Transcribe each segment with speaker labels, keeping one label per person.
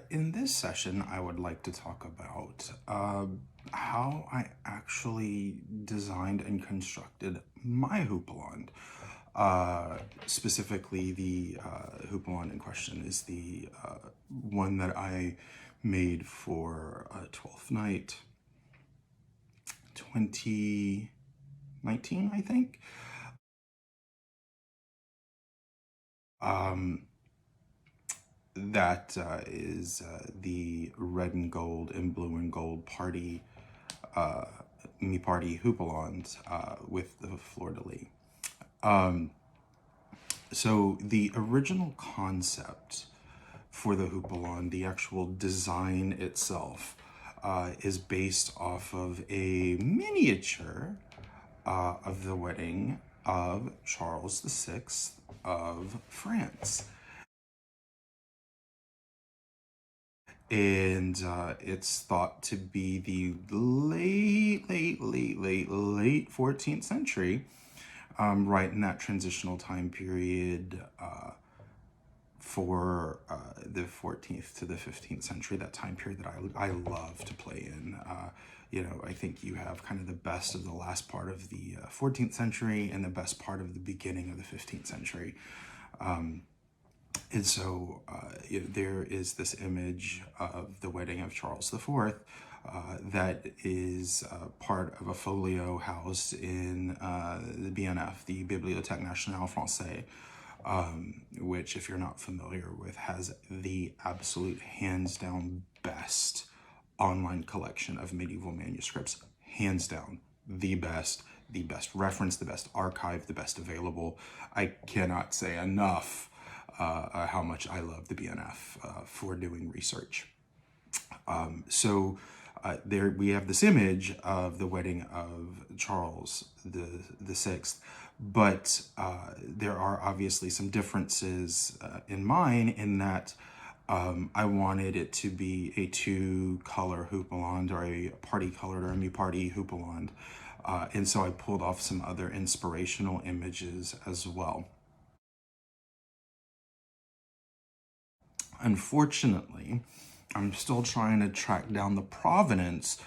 Speaker 1: In this session, I would like to talk about how I actually designed and constructed my Houppelande. Specifically, the Houppelande in question is the one that I made for 12th Night 2019, I think. Um, that is the red and gold and blue and gold party, uh, me party Houppelande with the fleur-de-lis. So the original concept for the Houppelande, the actual design itself, is based off of a miniature of the wedding of Charles VI of France. And it's thought to be the late 14th century, right in that transitional time period for the 14th to the 15th century, that time period that I love to play in. I think you have kind of the best of the last part of the 14th century and the best part of the beginning of the 15th century. And so there is this image of the wedding of Charles IV that is part of a folio housed in the BNF, the Bibliothèque Nationale Française, which, if you're not familiar with, has the absolute hands down best online collection of medieval manuscripts. Hands down, the best reference, the best archive, the best available. I cannot say enough how much I love the BNF for doing research. There we have this image of the wedding of Charles the Sixth, but there are obviously some differences in mine in that I wanted it to be a two-color Houppelande, or a party-colored or a mi-party Houppelande, and so I pulled off some other inspirational images as well. Unfortunately, I'm still trying to track down the provenance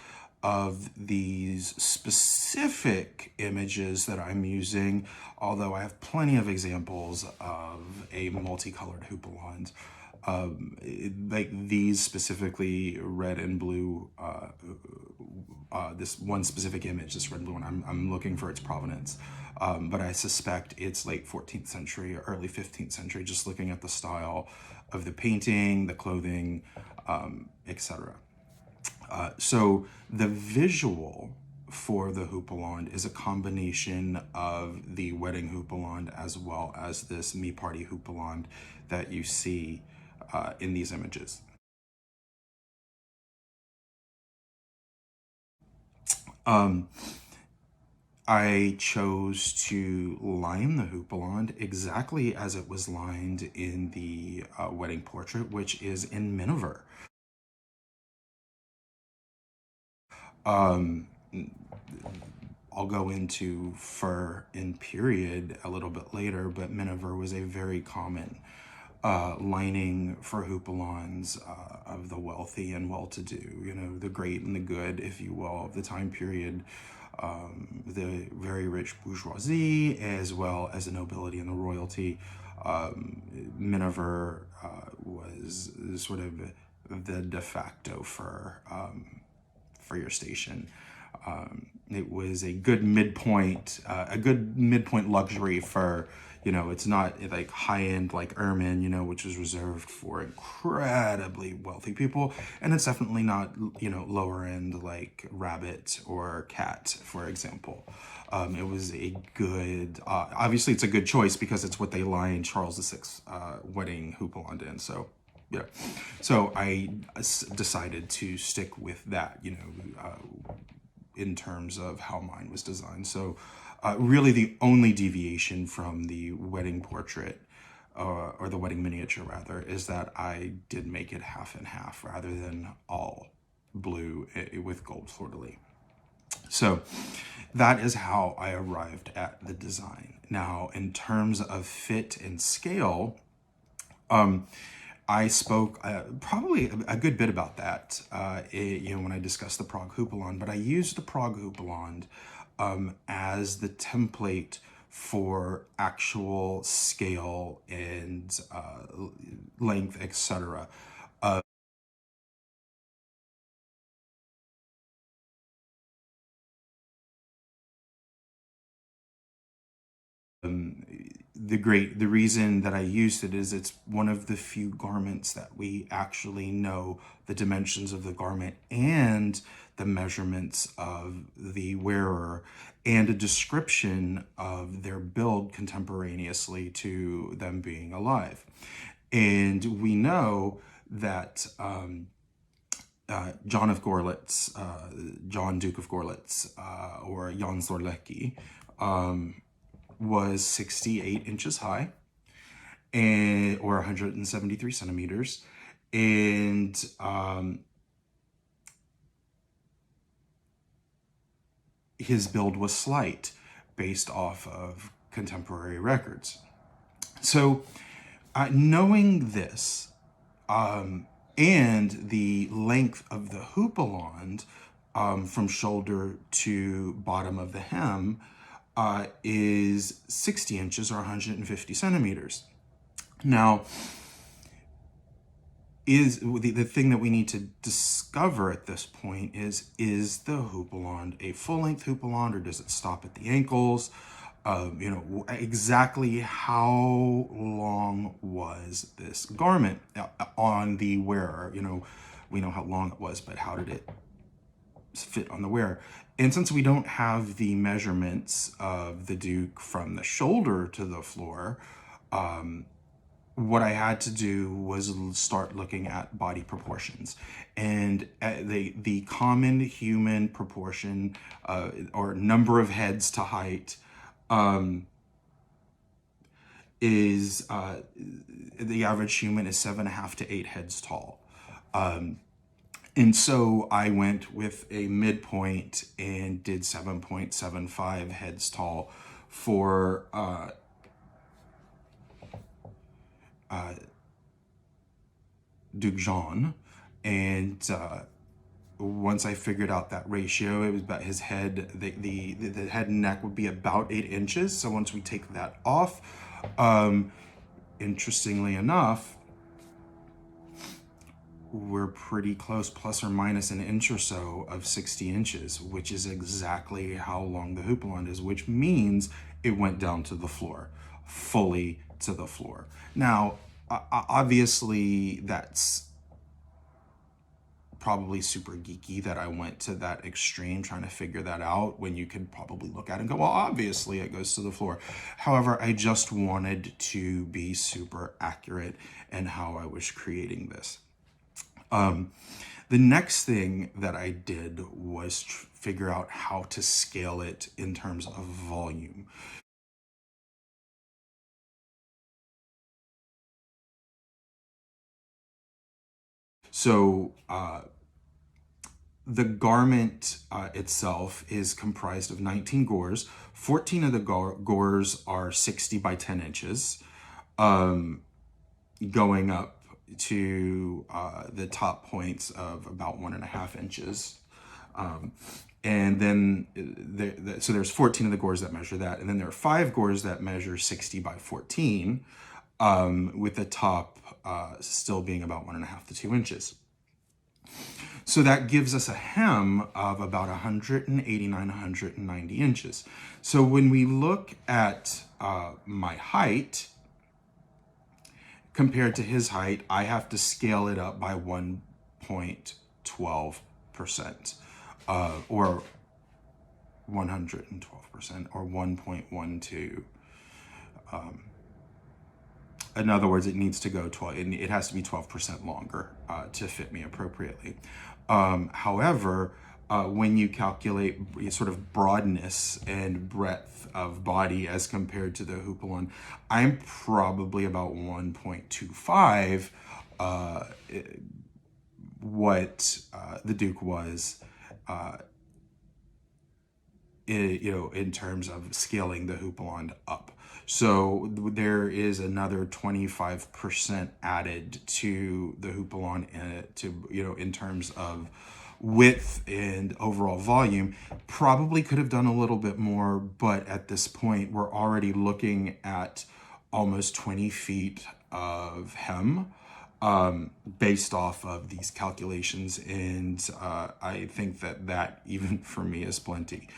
Speaker 1: of these specific images that I'm using, although I have plenty of examples of a multicolored Houppelande. Like these specifically, red and blue, this one specific image, this red and blue one, I'm looking for its provenance. But I suspect it's late 14th century or early 15th century, just looking at the style of the painting, the clothing, etc. So the visual for the Houppelande is a combination of the wedding Houppelande as well as this mi-party Houppelande that you see in these images. I chose to line the Houppelande exactly as it was lined in the wedding portrait, which is in miniver. I'll go into fur in period a little bit later, but miniver was a very common lining for Houppelande of the wealthy and well-to-do, the great and the good, if you will, of the time period. The very rich bourgeoisie, as well as the nobility and the royalty. Miniver was sort of the de facto for your station. It was a good midpoint luxury for, it's not like high-end like ermine, which is reserved for incredibly wealthy people. And it's definitely not, lower end like rabbit or cat, for example. It was a good, obviously it's a good choice because it's what they lined Charles VI wedding Houppelande in. So yeah, so I decided to stick with that, in terms of how mine was designed. So really the only deviation from the wedding portrait, or the wedding miniature rather, is that I did make it half and half rather than all blue with gold fleur-de-lis. So that is how I arrived at the design. Now, in terms of fit and scale, I spoke probably a good bit about that, when I discussed the Prague Houppelande, but I used the Prague Houppelande as the template for actual scale and length, etc. The reason that I used it is it's one of the few garments that we actually know the dimensions of the garment and the measurements of the wearer and a description of their build contemporaneously to them being alive. And we know that John of Gorlitz, John Duke of Gorlitz, or Jan Zorlecki, was 68 inches high, and or 173 centimeters, and his build was slight based off of contemporary records. So knowing this, and the length of the houppelande from shoulder to bottom of the hem is 60 inches or 150 centimeters. Now, is the thing that we need to discover at this point is the houppelande a full-length houppelande, or does it stop at the ankles? Exactly how long was this garment on the wearer? We know how long it was, but how did it fit on the wearer? And since we don't have the measurements of the Duke from the shoulder to the floor, what I had to do was start looking at body proportions. And the common human proportion or number of heads to height is the average human is 7.5 to 8 heads tall. And so I went with a midpoint and did 7.75 heads tall for Duke Jean. And once I figured out that ratio, it was about his head, the head and neck would be about 8 inches. So once we take that off, interestingly enough, we're pretty close, plus or minus an inch or so of 60 inches, which is exactly how long the houppelande is, which means it went down to the floor, fully to the floor. Now, obviously, that's probably super geeky that I went to that extreme trying to figure that out, when you could probably look at it and go, well, obviously it goes to the floor. However, I just wanted to be super accurate in how I was creating this. The next thing that I did was figure out how to scale it in terms of volume. So the garment itself is comprised of 19 gores. 14 of the gores are 60 by 10 inches, going up to the top points of about 1.5 inches. And then, so there's 14 of the gores that measure that. And then there are 5 gores that measure 60 by 14, with the top still being about 1.5 to 2 inches. So that gives us a hem of about 189, 190 inches. So when we look at my height compared to his height, I have to scale it up by 1.12%, or 112%, or 1.12. In other words, it needs to go 12. It has to be 12% longer to fit me appropriately. However, when you calculate sort of broadness and breadth of body as compared to the houppelande, I'm probably about 1.25 what the Duke was, in terms of scaling the houppelande up. So there is another 25% added to the Houppelande in terms of width and overall volume. Probably could have done a little bit more, but at this point we're already looking at almost 20 feet of hem, based off of these calculations, and I think that even for me is plenty.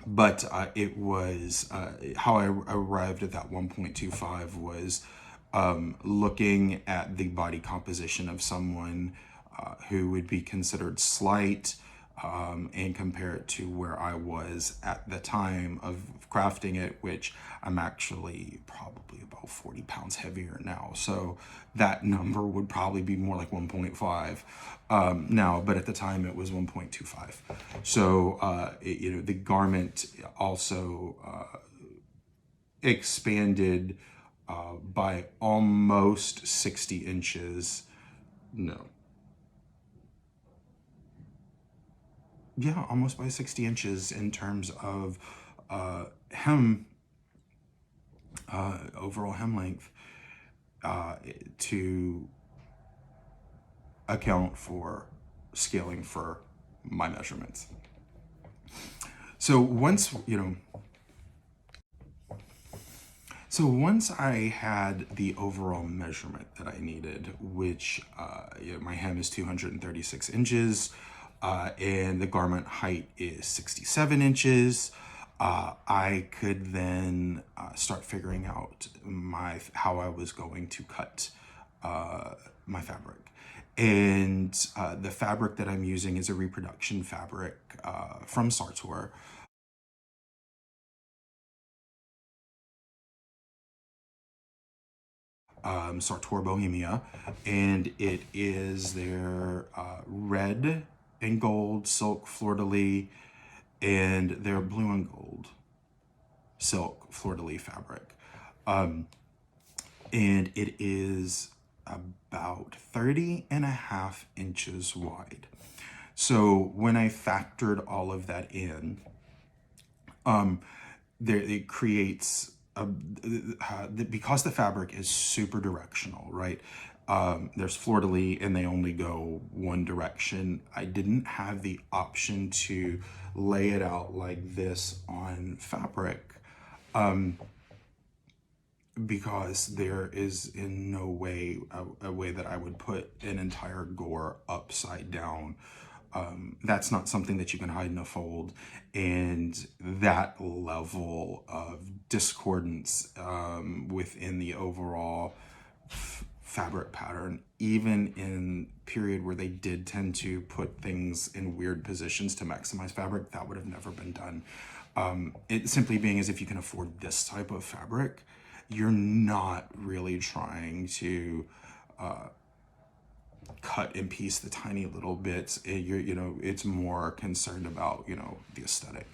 Speaker 1: But it was how I arrived at that 1.25 was looking at the body composition of someone who would be considered slight, and compare it to where I was at the time of crafting it, which I'm actually probably about 40 pounds heavier now. So that number would probably be more like 1.5 now, but at the time it was 1.25. So, the garment also expanded by almost 60 inches. No. Yeah, almost by 60 inches in terms of hem, overall hem length, to account for scaling for my measurements. So once I had the overall measurement that I needed, which my hem is 236 inches, and the garment height is 67 inches, I could then start figuring out how I was going to cut my fabric. And the fabric that I'm using is a reproduction fabric from Sartor. Sartor Bohemia, and it is their red and gold silk fleur-de-lis and their blue and gold silk fleur-de-lis fabric. And it is about 30.5 inches wide. So when I factored all of that in, it creates because the fabric is super directional, right? There's fleur-de-lis and they only go one direction. I didn't have the option to lay it out like this on fabric, because there is in no way a way that I would put an entire gore upside down. That's not something that you can hide in a fold, and that level of discordance within the overall fabric pattern, even in period where they did tend to put things in weird positions to maximize fabric, that would have never been done. It simply being as if you can afford this type of fabric, you're not really trying to cut and piece the tiny little bits. It's more concerned about, the aesthetic.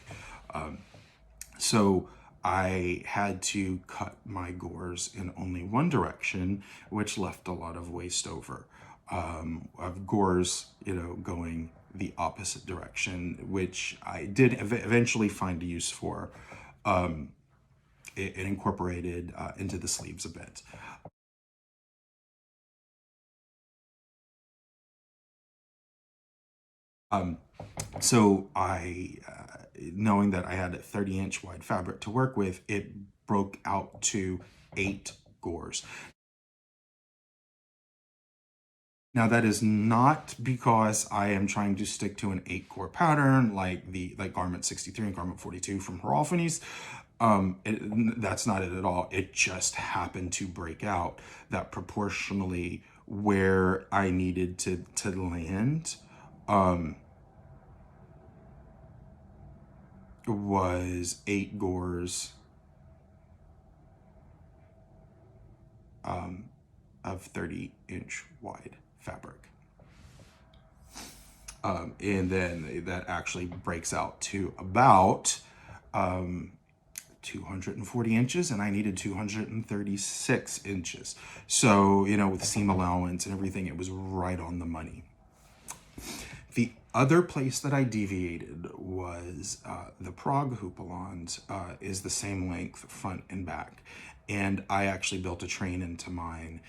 Speaker 1: So I had to cut my gores in only one direction, which left a lot of waste over. Of gores, going the opposite direction, which I did eventually find a use for. It incorporated into the sleeves a bit. So I, knowing that I had a 30-inch wide fabric to work with, it broke out to 8 gores. Now that is not because I am trying to stick to an 8-gore pattern like garment 63 and garment 42 from Houppelande. That's not it at all. It just happened to break out that proportionally where I needed to land was 8 gores of 30-inch wide fabric. And then that actually breaks out to about 240 inches, and I needed 236 inches. So, with seam allowance and everything, it was right on the money. The Other place that I deviated was the Prague Houppelande is the same length front and back. And I actually built a train into mine.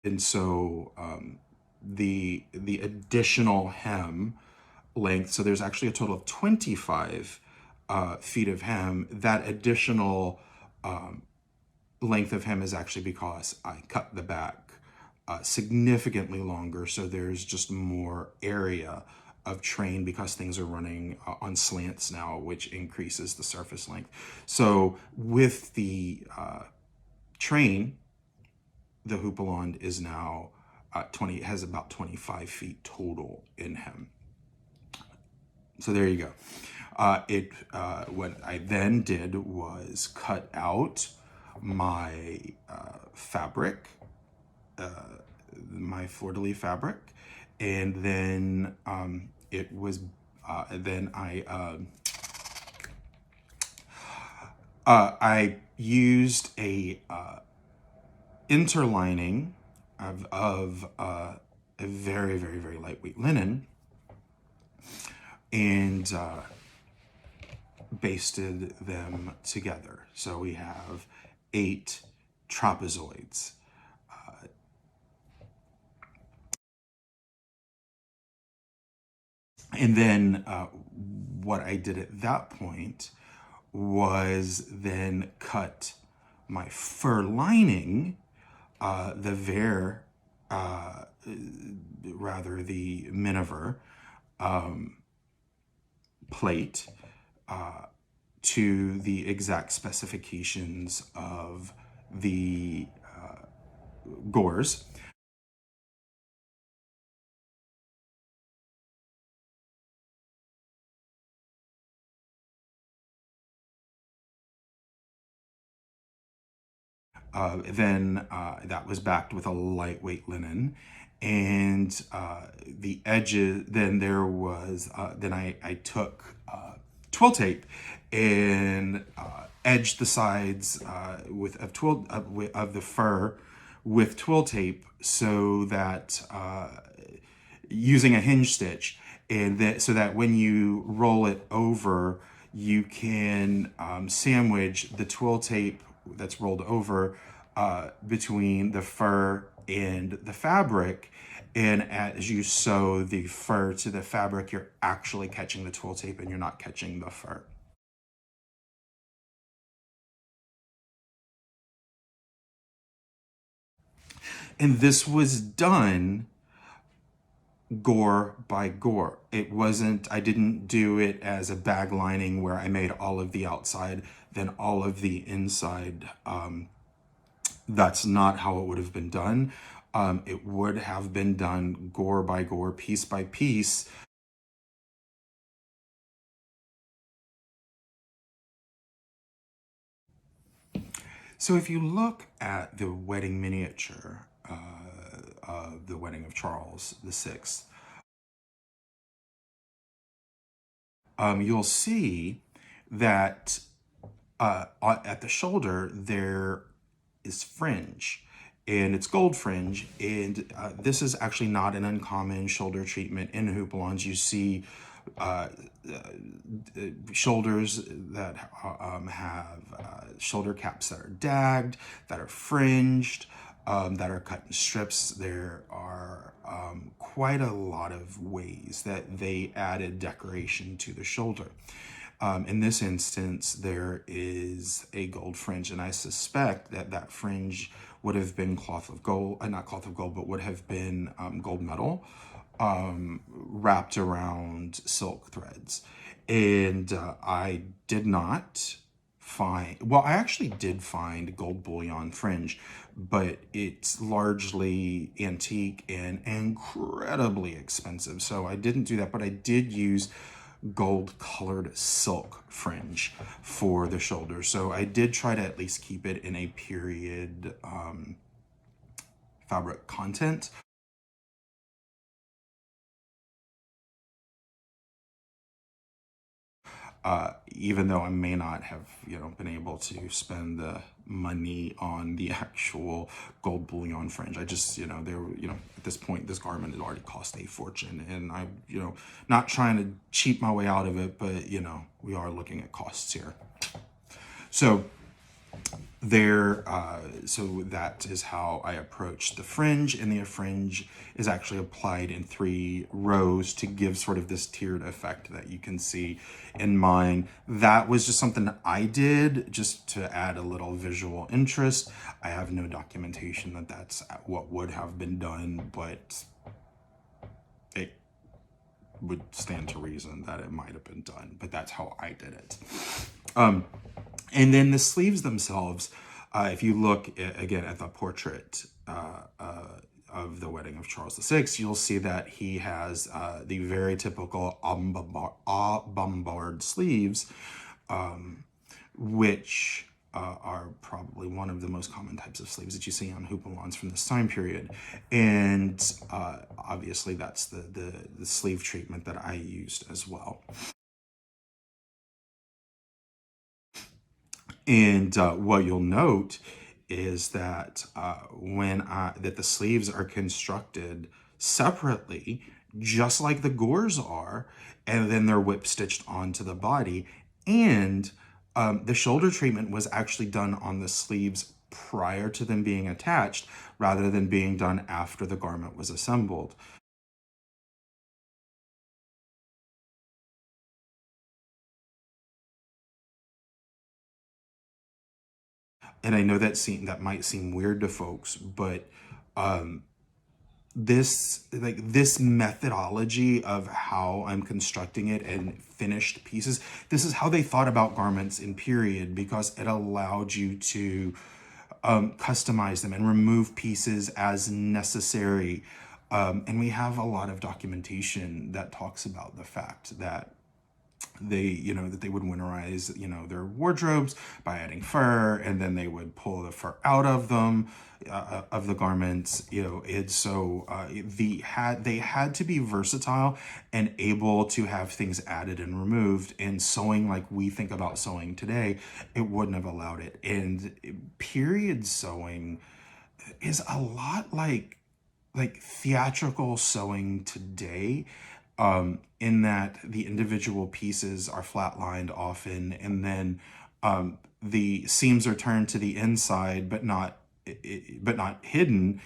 Speaker 1: And so the additional hem length, so there's actually a total of 25 feet of hem. That additional length of hem is actually because I cut the back significantly longer, so there's just more area of train because things are running on slants now, which increases the surface length. So with the train, the Houppelande is now 20, has about 25 feet total in hem. So there you go. What I then did was cut out my fabric, my fleur-de-lis fabric, and then I used a interlining of a very, very, very lightweight linen, and basted them together. So we have 8 trapezoids. And then what I did at that point was then cut my fur lining, the miniver plate to the exact specifications of the gores. Then that was backed with a lightweight linen, and the edges. Then there was. Then I took twill tape and edged the sides of the fur with twill tape, so that using a hinge stitch, and that so that when you roll it over, you can sandwich the twill tape that's rolled over between the fur and the fabric. And as you sew the fur to the fabric, you're actually catching the twill tape and you're not catching the fur. And this was done gore by gore. It wasn't, I didn't do it as a bag lining where I made all of the outside, then all of the inside. That's not how it would have been done. It would have been done gore by gore, piece by piece. So if you look at the wedding miniature of the wedding of Charles VI, you'll see that at the shoulder there is fringe, and it's gold fringe, and this is actually not an uncommon shoulder treatment in Houppelande. You see shoulders that have shoulder caps that are dagged, that are fringed, that are cut in strips. There are quite a lot of ways that they added decoration to the shoulder. In this instance, there is a gold fringe, and I suspect that that fringe would have been cloth of gold, not cloth of gold, but would have been gold metal wrapped around silk threads. And I did not find, well, I actually did find gold bullion fringe, but it's largely antique and incredibly expensive. So I didn't do that, but I did use gold colored silk fringe for the shoulder. So I did try to at least keep it in a period fabric content. even though I may not have, been able to spend the money on the actual gold bullion fringe. I just, at this point, this garment had already cost a fortune, and I, not trying to cheat my way out of it, but, we are looking at costs here. So so that is how I approach the fringe, and the fringe is actually applied in 3 rows to give sort of this tiered effect that you can see in mine. That was just something I did just to add a little visual interest. I have no documentation that that's what would have been done, but it would stand to reason that it might have been done, but that's how I did it. And then the sleeves themselves, if you look again at the portrait of the wedding of Charles VI, you'll see that he has the very typical bombard sleeves, which are probably one of the most common types of sleeves that you see on houppelande from this time period. And obviously that's the sleeve treatment that I used as well. And what you'll note is that that the sleeves are constructed separately, just like the gores are, and then they're whip stitched onto the body. And the shoulder treatment was actually done on the sleeves prior to them being attached, rather than being done after the garment was assembled. And I know that might seem weird to folks, but this methodology of how I'm constructing it and finished pieces, this is how they thought about garments in period, because it allowed you to customize them and remove pieces as necessary. And we have a lot of documentation that talks about the fact that they would winterize, their wardrobes by adding fur, and then they would pull the fur out of them, of the garments, and so they had to be versatile and able to have things added and removed. And sewing, like we think about sewing today, it wouldn't have allowed it. And period sewing is a lot like theatrical sewing today, in that the individual pieces are flatlined often, and then the seams are turned to the inside, but not hidden,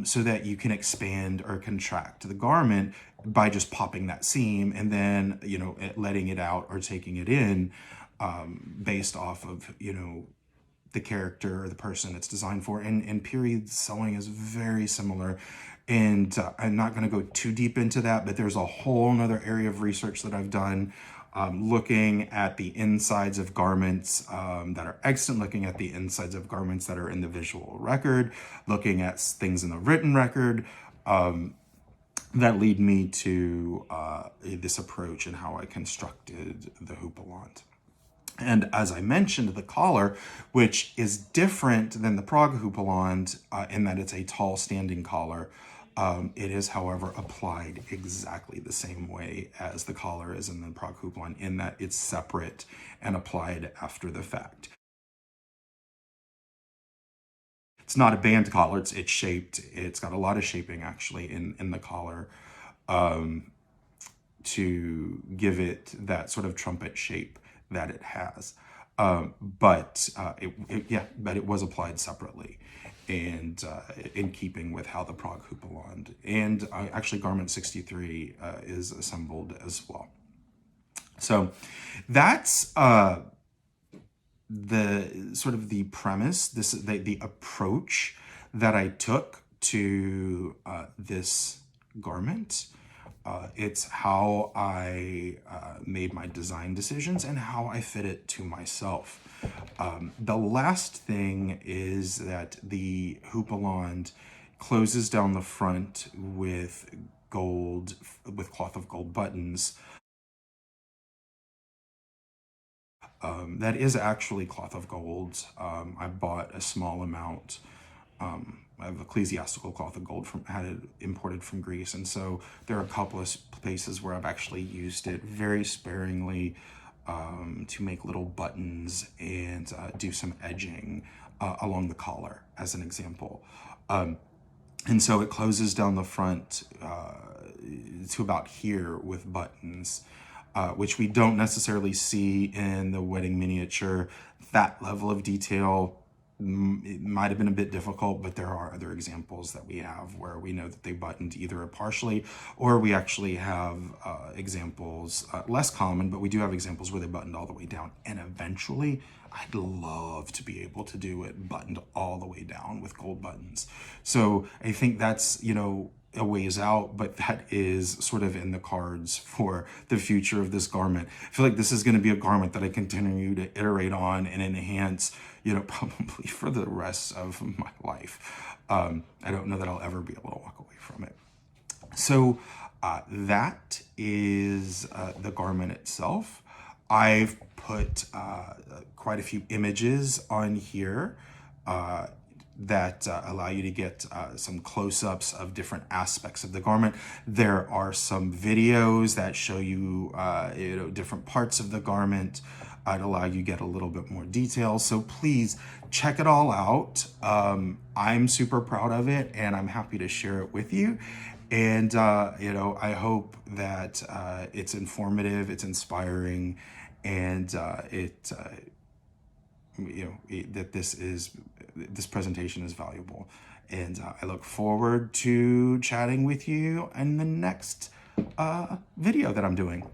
Speaker 1: so that you can expand or contract the garment by just popping that seam, and then letting it out or taking it in, based off of the character or the person it's designed for. And period sewing is very similar. And I'm not going to go too deep into that, but there's a whole nother area of research that I've done, looking at the insides of garments that are extant, looking at the insides of garments that are in the visual record, looking at things in the written record, that lead me to this approach and how I constructed the houppelande. And as I mentioned, the collar, which is different than the Prague houppelande in that it's a tall standing collar, it is, however, applied exactly the same way as the collar is in the Prague houppelande, in that it's separate and applied after the fact. It's not a band collar, it's shaped. It's got a lot of shaping actually in the collar, to give it that sort of trumpet shape that it has. But it was applied separately, and in keeping with how the Prague houppelande and actually garment 63 is assembled as well. So that's the sort of the premise, the approach that I took to this garment. It's how I made my design decisions and how I fit it to myself. The last thing is that the houppelande closes down the front with cloth of gold buttons. That is actually cloth of gold. I bought a small amount of ecclesiastical cloth of gold had it imported from Greece, and so there are a couple of places where I've actually used it very sparingly, to make little buttons and do some edging along the collar, as an example. And so it closes down the front to about here with buttons, which we don't necessarily see in the wedding miniature. That level of detail, it might have been a bit difficult, but there are other examples that we have where we know that they buttoned either partially, or we actually have examples, less common, but we do have examples where they buttoned all the way down. And eventually, I'd love to be able to do it buttoned all the way down with gold buttons. So I think that's, you know, a ways out, but that is sort of in the cards for the future of this garment. I feel like this is going to be a garment that I continue to iterate on and enhance, you know, probably for the rest of my life. I don't know that I'll ever be able to walk away from it. So that is the garment itself. I've put quite a few images on here that allow you to get some close-ups of different aspects of the garment. There are some videos that show you, you know, different parts of the garment to allow you to get a little bit more detail. So please check it all out. I'm super proud of it, and I'm happy to share it with you. And, you know, I hope that it's informative, it's inspiring, and you know, that this presentation is valuable. And I look forward to chatting with you in the next video that I'm doing.